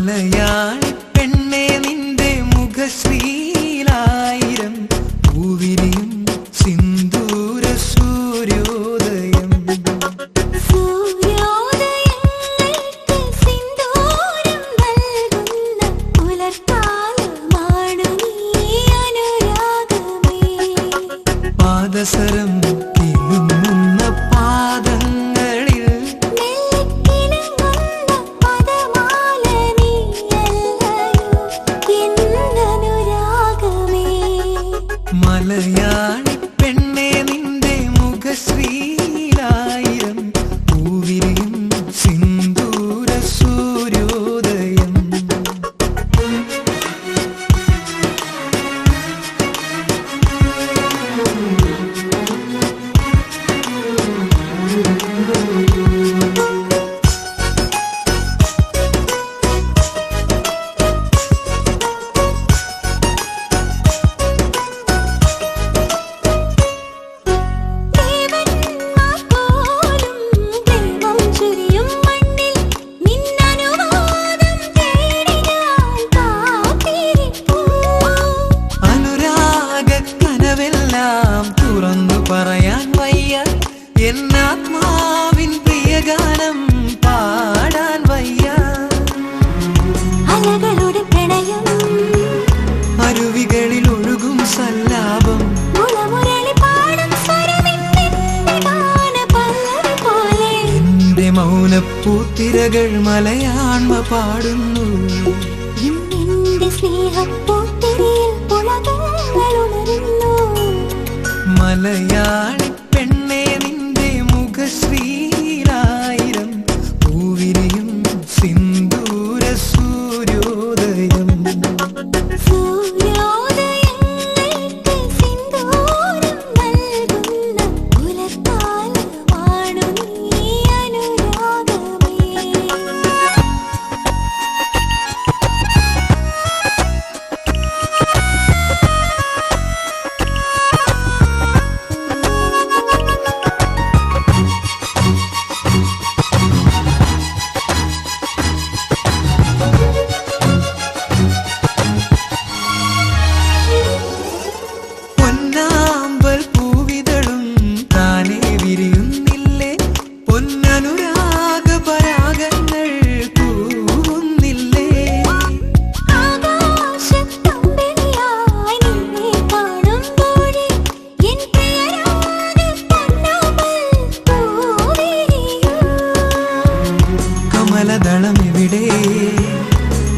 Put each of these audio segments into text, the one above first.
മലയാളി പെണ്ണെ നിന്റെ മുഖശ്രീലായിരം പൂവിരിയും സിന്ദൂര സൂര്യോദയം. പാദസരം കിലുങ്ങുന്ന പാദങ്ങളിൽ മലയാളി പെണ്ണെ നിന്റെ മുഖശ്രീലായിരം പൂവിരിയും സിന്ദൂര സൂര്യോദയം. തുറന്നു പറയാൻ വയ്യ എന്നാത്മാവിൻ പ്രിയഗാനം പാടാൻ വയ്യ. അലകളുടെ പ്രണയം അരുവികളിൽ ഒഴുകും സല്ലാപം എന്റെ മൗനപ്പൂത്തിരകൾ മലയാണ്മ പാടുന്നു. എന്റെ സ്നേഹപ്പൂത്തിരിയിൽ പുളകങ്ങൾ ഉണരുന്നു. മലയാളി പെണ്ണെ നിന്റെ മുഖശ്രീലായിരം പൂവിരിയും സിന്ദൂര സൂര്യോദയം. സൂര്യോദയങ്ങൾക്ക് സിന്ദൂരം നൽകുന്ന പുലർക്കാലമാണു നീ അനുരാഗമേ. പൊന്നാമ്പൽ പൂവിതളും താനേ വിരിയുന്നില്ലേ, പൊന്നനുരാഗ പരാഗങ്ങൾ പൂവുന്നില്ലേ. ആകാശത്തുമ്പിളിയായി നിന്നെ കാണുമ്പോഴേ എൻ പ്രിയരാഗ പൊന്നാമ്പൽ പൂവിരിയും. കമലദളം എവിടെ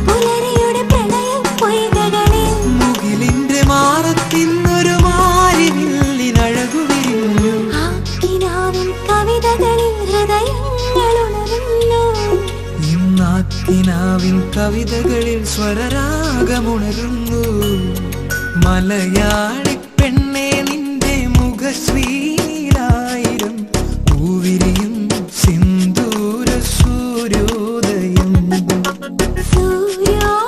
പുലരിയുടെ പ്രണയം പൊയ്കകളിൽ മുകിലിന്റെ മാറത്തിന്നൊരു മാരിവില്ലിനഴകു വിരിഞ്ഞു. ആ കിനാവിൻ കവിതകളിൽ ഹൃദയങ്ങൾ ഉണരുന്നു. ഇന്നാക്കിനാവിൻ കവിതകളിൽ സ്വരരാഗമുണരുന്നു. മലയാളി പെണ്ണെ നിന്റെ മുഖശ്രീലായിരം പൂവിരിയും സിന്ദൂര സൂര്യോദയം. സൂര്യോദയങ്ങൾക്ക്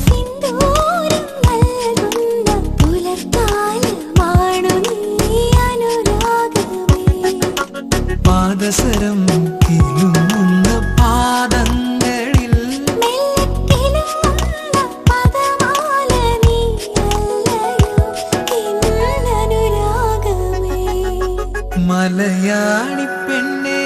സിന്ദൂരം നൽകുന്ന പുലർക്കാലമാണു നീ അനുരാഗമേ. പാദസരം കിലുങ്ങുന്ന പാദങ്ങളിൽ മെല്ലക്കിലുങ്ങുന്ന പദമാല നീയല്ലയോ എന്നനുരാഗമേ. മലയാളി പെണ്ണേ.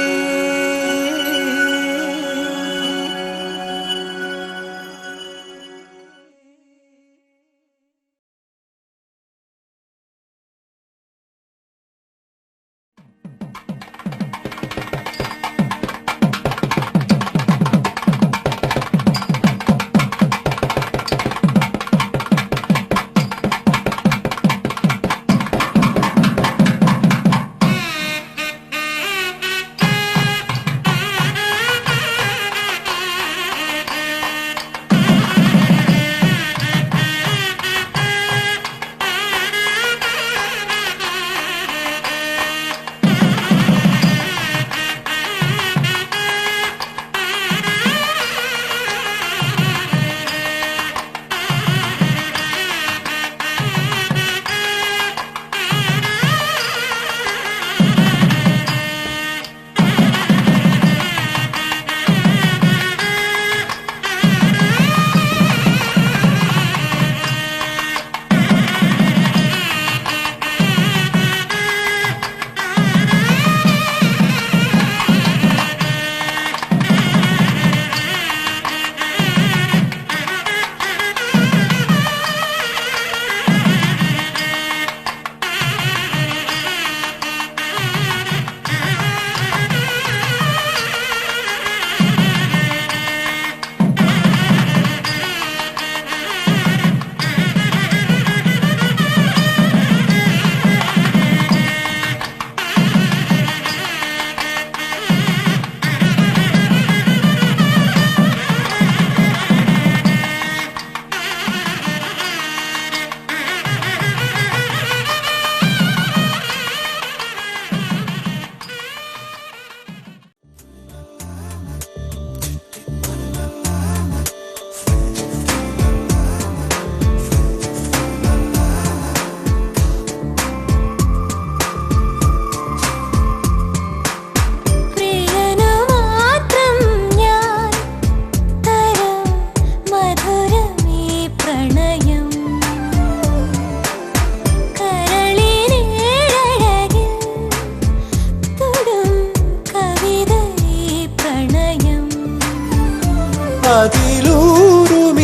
അതിലൂറുമീണമൊഴുകും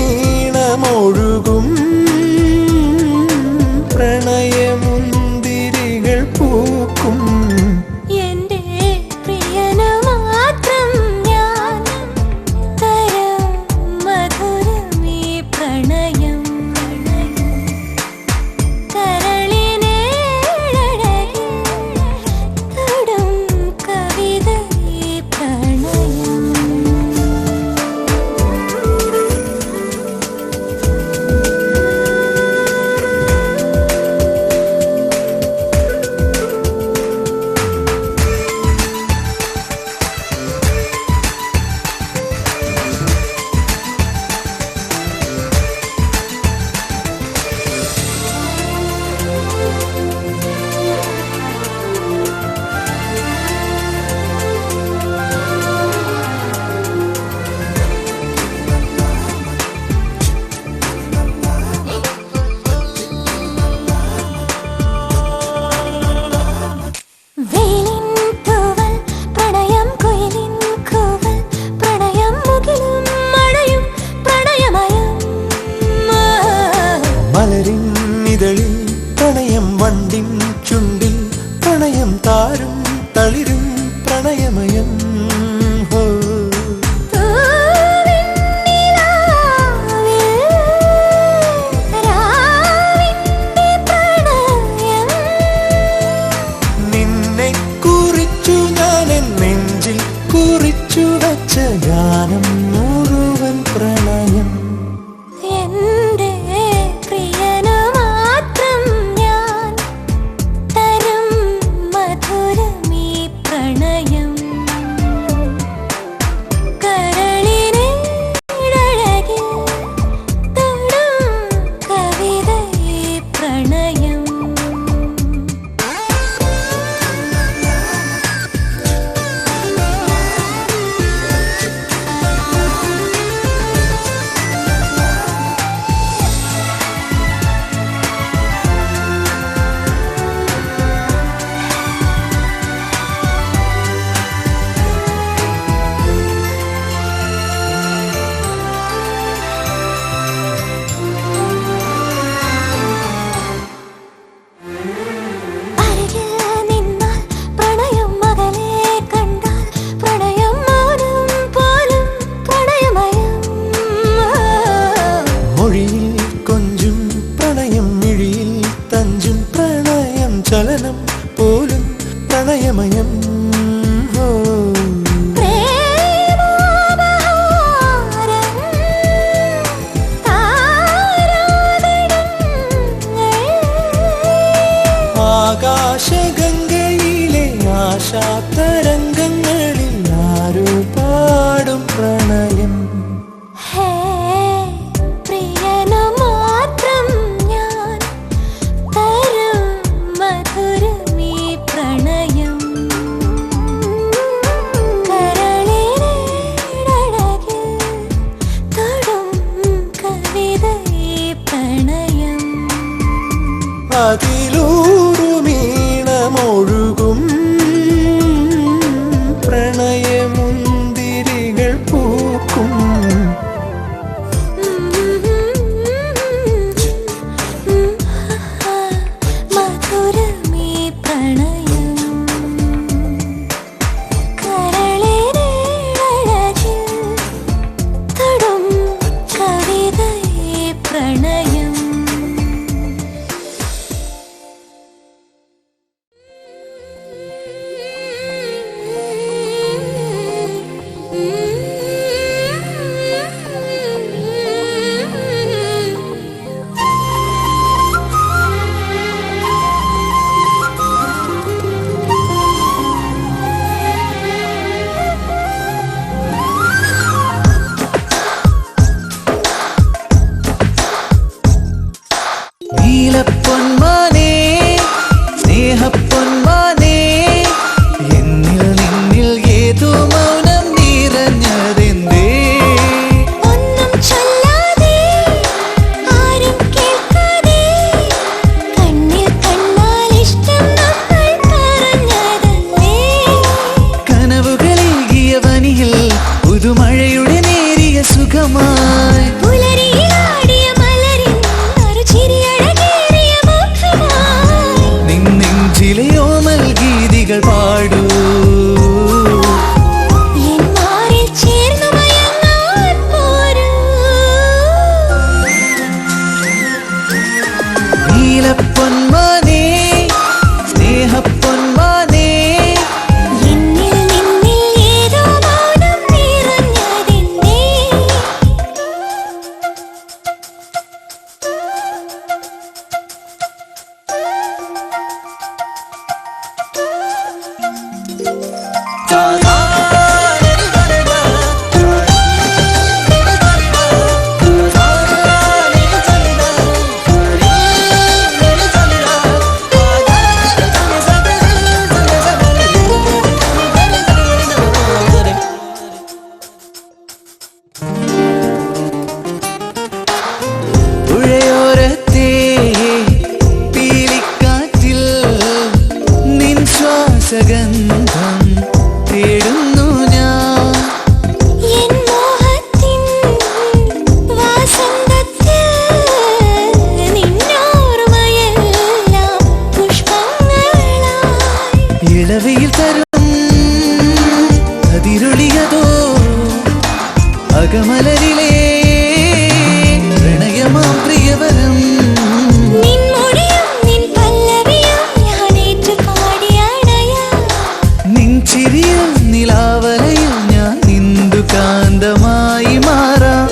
പ്രണയമുന്തിരികൾ പൂക്കും. എന്റെ പ്രിയനു മാത്രം ഞാൻ തരാം മധുരമീ പ്രണയം. കരളിനേഴഴകിൽ തൊടും കവിതയീ പ്രണയം. ഗന്ധം തേടുന്നു ഞാൻ എൻ മോഹത്തിൻ വാസന്തത്തിൽ നിന്നോർമ്മയെല്ലാം പുഷ്പങ്ങളായി ഇളവയിൽ തരും അതിരുളിയതോ അകമലരിലെ പ്രണയമാം പ്രിയവരം ചിരിയും നിലാവലയിൽ ഞാൻ നിന്ദു കാന്തമായി മാറാം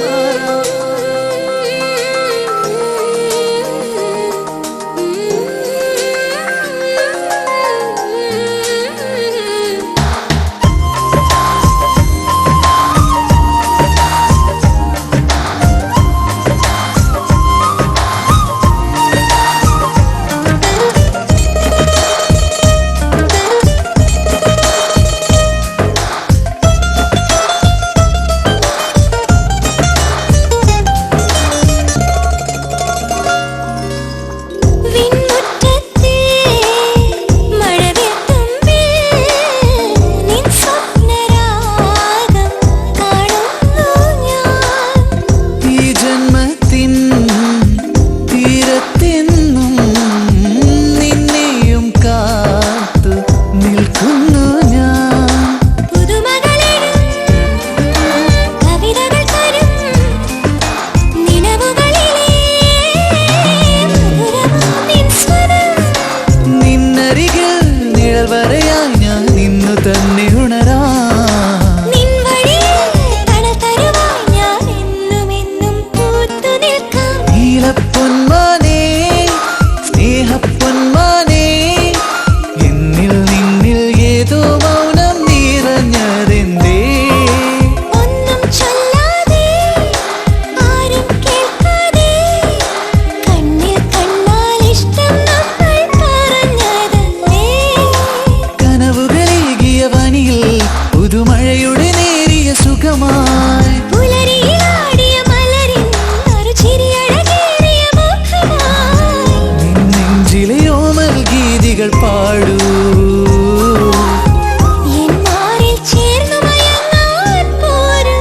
പുതുമഴയുടെ നേരിയ സുഖമായി പുലരിയിലാടിയ മലരിൻ ചിരിയഴകേറിയ മുഖമായി നെഞ്ചിലെ ഓമൽ ഗീതികൾ പാടൂ എൻ മാറിൽ ചേർന്നു മയങ്ങാൻ പോരൂ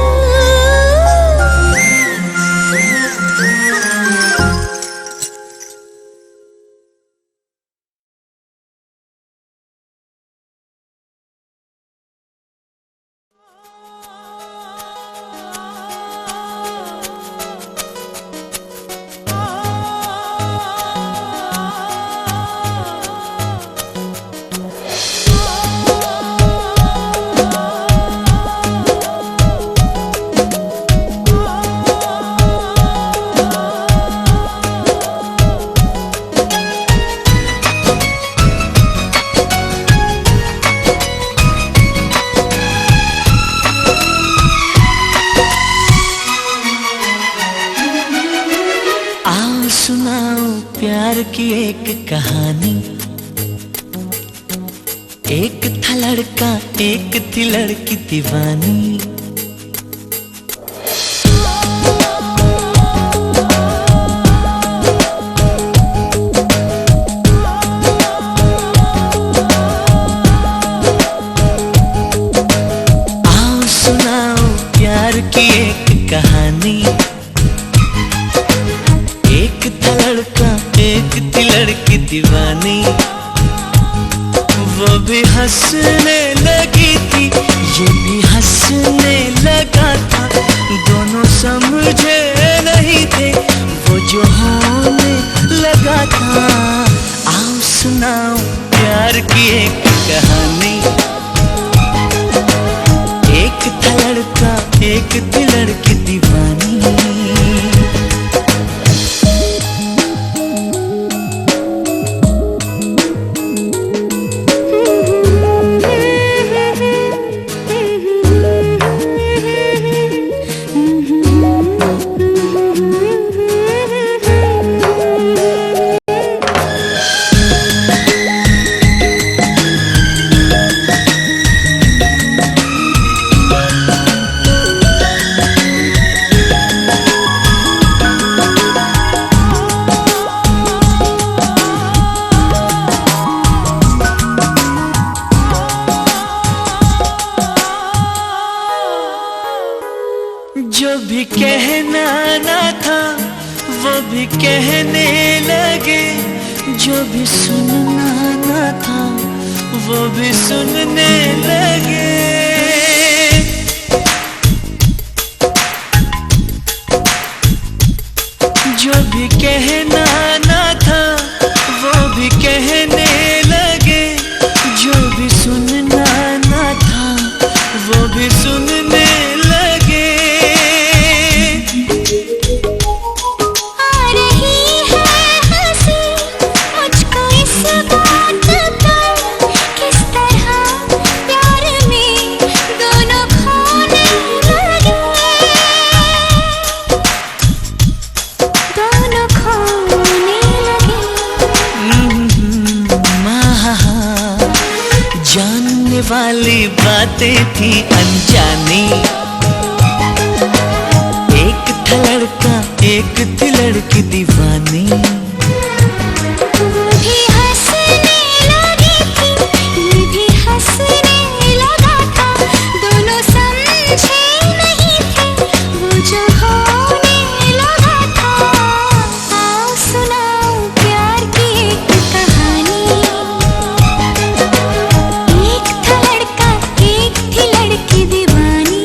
सुनाओ प्यार की एक कहानी एक था लड़का एक थी लड़की दीवानी आओ सुनाओ प्यार की एक कहानी एक था लड़का एक थी लड़की दीवानी वो भी हंसने लगी थी ये भी हंसने लगा था दोनों समझे नहीं थे वो जो होने लगा था आओ सुनाओ प्यार की एक कहानी एक था लड़का एक थी लड़की दीवानी भी कहना ना था वो भी कहने लगे, जो भी सुनना ना था वो भी सुनने लगे। जो भी कहना ना था वो भी कहने लगे, जो भी सुनना ना था वो भी सुनने लगे। आ रही है हंसी मुझको इस बात पर, किस तरह प्यार में दोनों खोने लगे, दोनों खोने लगे। जानने वाली बातें थी अनजानी, एक था लड़का एक थी लड़की दीवानी। वो भी हंसने लगी थी ये भी हंसने लगा था, दोनों समझे नहीं थे वो जो होने लगा था। आओ सुनाओ प्यार की एक कहानी, एक था लड़का एक थी लड़की दीवानी।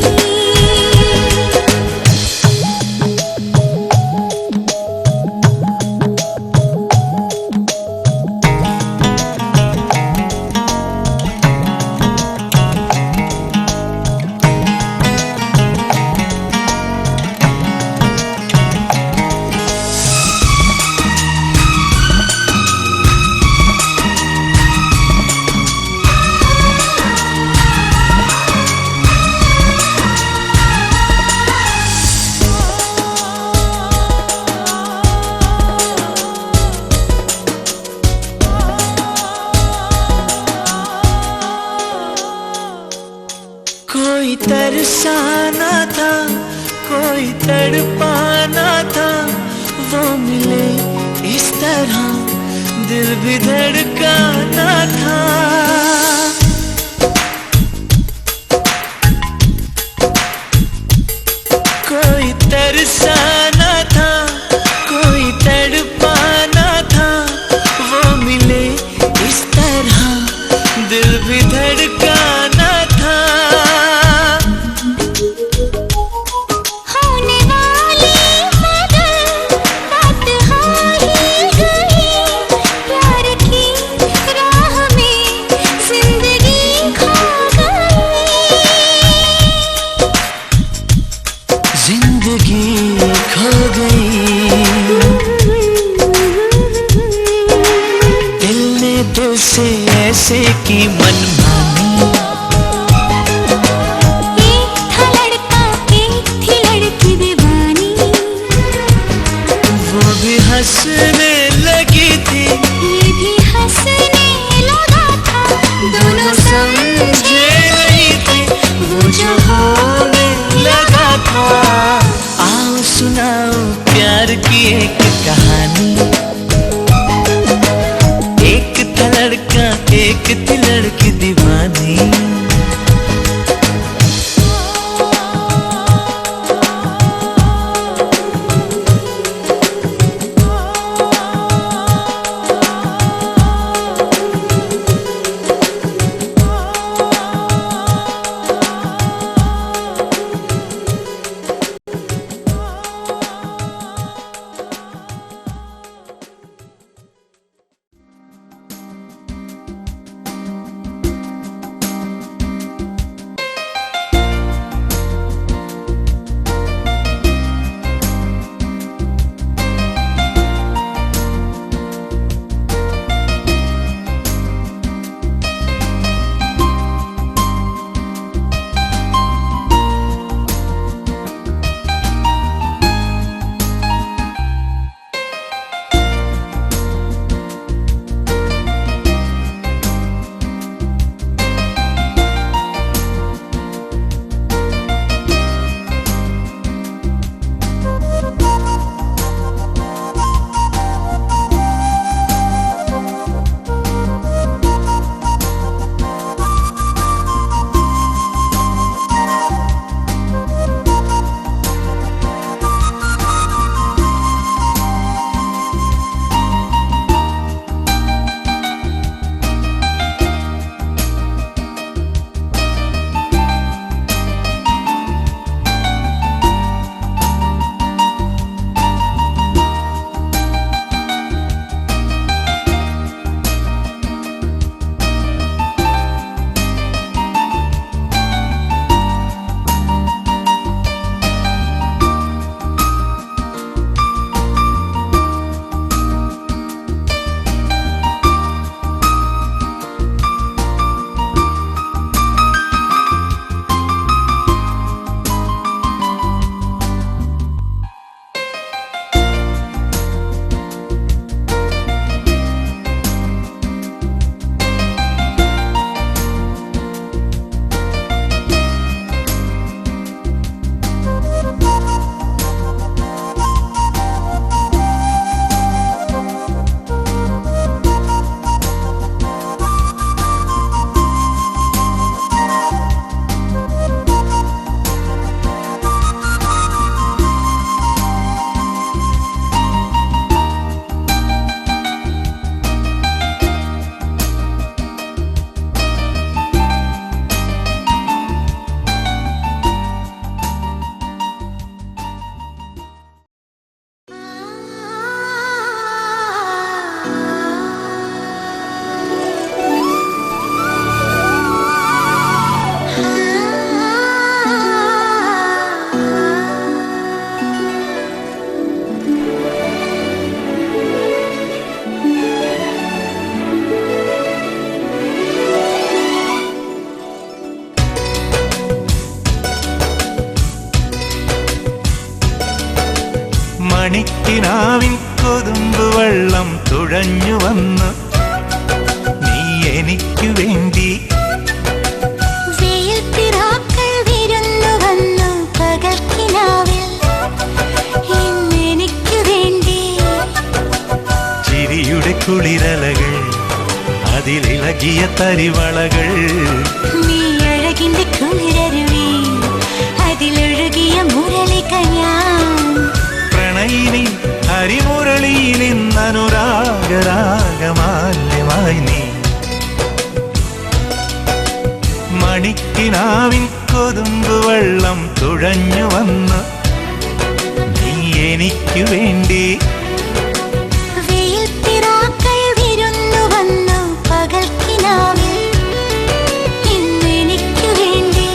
कोई तरसाना था कोई तड़पाना था, वो मिले इस तरह दिल भी धड़काना था। कोई तरसाना था कोई तड़पाना था, वो मिले इस तरह दिल भी धड़काना था। होने वाली मगर बात हो ही गई, प्यार की राह में जिंदगी खो गई, जिंदगी खो गई। दिल ने दिल से ऐसे की मनमानी, एक था लड़का एक थी लड़की दीवानी। वो भी हंसने लगी थी ये भी हंसने लगा था, दोनों समझे नहीं थे वो जो होने लगा था। आओ सुनाओ प्यार की एक कहानी, एक था लड़का एक थी लड़की മണിക്കിനാവിൻ കൊതുമ്പ് വെള്ളം തുഴഞ്ഞു വന്നു നീ എനിക്കു വേണ്ടി. വെയിൽത്തിരാക്കൾ വിരുന്നു വന്നു പകൽക്കിനാവിൽ ഇന്നെനിക്കു വേണ്ടി. ചിരിയുടെ കുളിരലകൾ അതിലിളകിയ തരിവളകൾ നീ അഴകിന്റെ കുളിരരുവി അതിലൊഴുകിയ മുരളിക ഞാൻ. പ്രണയിനി ഹരിമുരളിയിൽ ഇന്നനുരാഗരാഗമാല്യമായി നീ. മണിക്കിനാവിൻ കൊതുമ്പ് വെള്ളം തുഴഞ്ഞു വന്ന് നീ എനിക്കു വേണ്ടി. വെയിൽത്തിരാക്കൾ വിരുന്നു വന്നു പകൽക്കിനാവിൽ ഇന്നെനിക്കു വേണ്ടി.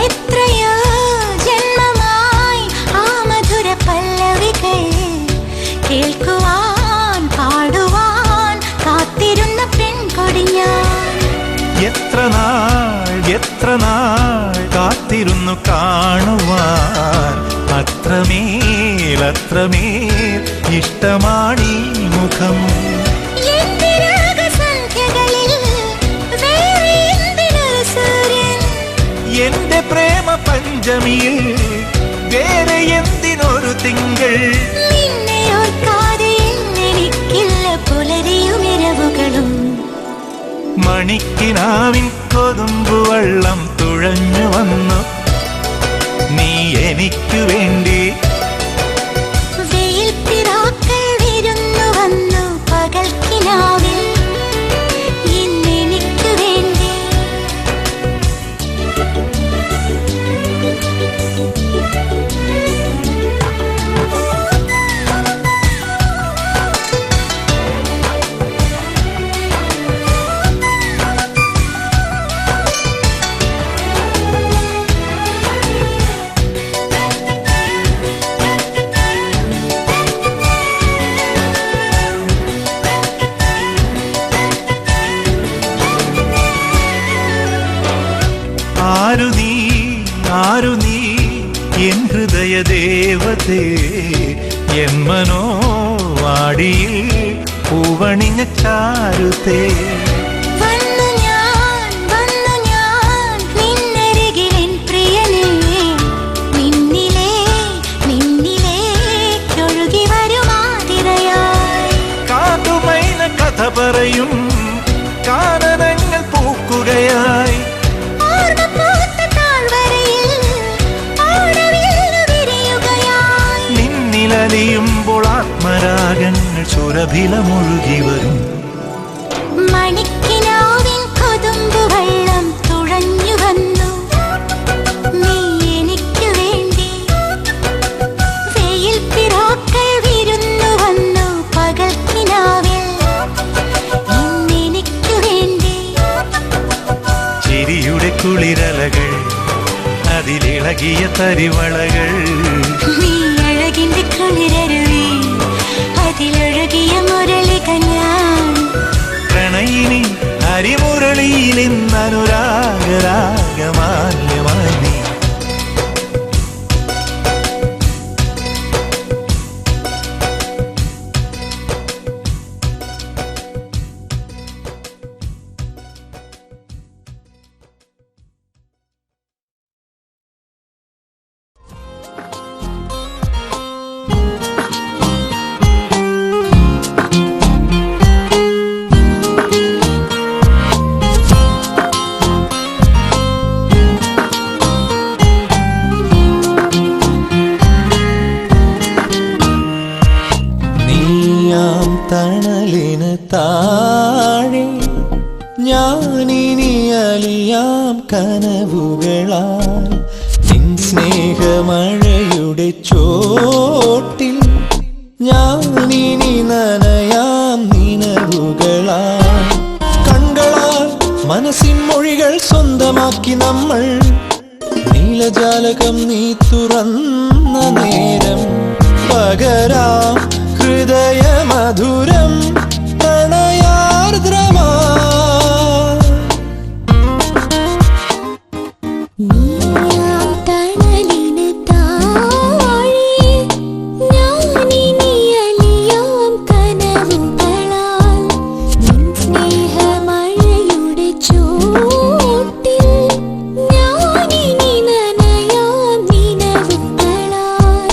എത്രയോ ജന്മമായി ആ മധുര പല്ലവികൾ കേൾക്കുവാൻ പാടുവാൻ കാത്തിരുന്ന പെൺകൊടി ഞാൻ. എത്ര നാൾ കാത്തിരുന്നു കാണുവാൻ. അത്രമേൽ ഇഷ്ടമാണീ മുഖം. എന്റെ രാഗസന്ധ്യകളിൽ വേറെ എന്തിനൊരു സൂര്യൻ. എന്റെ പ്രേമ പഞ്ചമിയിൽ വേറെ എന്തിനൊരു തിങ്കൾ. നിന്നെ ഓർക്കാതെ എനിക്കില്ല പുലരിയും ഇരവുകളും. മണിക്കിനാവിൻ കൊതുമ്പ് വെള്ളം തുഴഞ്ഞു വന്നു നീ എനിക്കു വേണ്ടി. വെയിൽത്തിരാക്കൾ വിരുന്നു വന്നു പകൽക്കിനാവിൽ ഇന്നെനിക്കു വേണ്ടി. ആരു നീ എൻ ഹൃദയ ദേവതേ. എൻ മനോവാടിയിൽ പൂവണിഞ്ഞ ചാരുതേ. വന്നു ഞാൻ നിന്നരികിലെൻ പ്രിയനേ. നിന്നിലേക്കൊഴുകി വരുമാതിരയായി. കാതുമൈന കഥ പറയും കാനനങ്ങൾ പൂക്കുകയായി. നിന്നിലലിയുമ്പോൾ ആത്മരാഗങ്ങൾ സുരഭിലമൊഴുകി വരും. മണിക്കിനാവിൻ കൊതുമ്പ് വെള്ളം തുഴഞ്ഞു വന്നു നീ എനിക്കു വേണ്ടി. വെയിൽത്തിരാക്കൾ വിരുന്നു വന്നു പകൽക്കിനാവിൽ ഇന്നെനിക്കു വേണ്ടി. ചിരിയുടെ കുളിരലകൾ അതിലിളകിയ തരിവളകൾ നീ അഴകിന്റെ കുളിരരുവി അതിലൊഴുകിയ മുരളിക ഞാൻ. പ്രണയിനി ഹരിമുരളിയിൽ ഇന്നനുരാഗരാഗമാല്യമായി നീ. തണലിന് താഴെ ഞാനിനി അലിയാം കനവുകളാൽ നിൻ സ്നേഹമഴയുടെ ചോ ചോട്ടിൽ ഞാനിനി നനയാം നിനവുകളാൽ. കണ്ണുകളാൽ മനസ്സിൻ മൊഴികൾ സ്വന്തമാക്കി നമ്മൾ. നീലജാലകം നീ തുറന്ന നേരം പകരാം ഹൃദയമധുരം പ്രണയാർദ്രമാ. നീയാം തണലിന് താഴെ ഞാനിനി അലിയാം കനവുകളാൽ. നിൻ സ്നേഹമഴയുടെ ചോട്ടിൽ ഞാനിനി നനയാം നിനവുകളാൽ.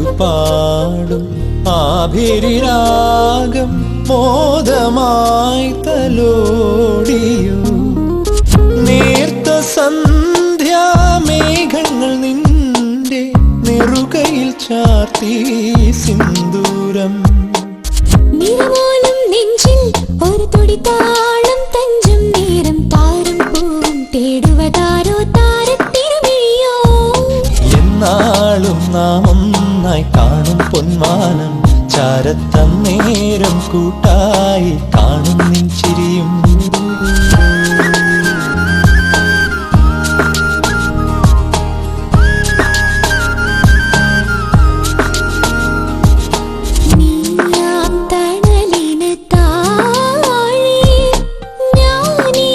കാറ്റുപാടും ആഭിരാഗം മോദമായി തലോടിയോ. നേർത്ത സന്ധ്യാമേഘങ്ങൾ നിന്റെ നെറുകയിൽ ചാർത്തി സിന്ദൂരം. നിറമോലും നെഞ്ചിൽ ഒരു തുടി താളം തഞ്ചും നേരം താരം പൂവും തേടുവതാരോ താരത്തിരുമിഴിയോ. എന്നാളും നാം ഒന്നായി കാണും പൊന്മാനം. ചാരത്തന്നേരം കൂട്ടായി കാണും നിൻ ചിരിയും. നീയാം തണലിന് താഴെ ഞാനിനി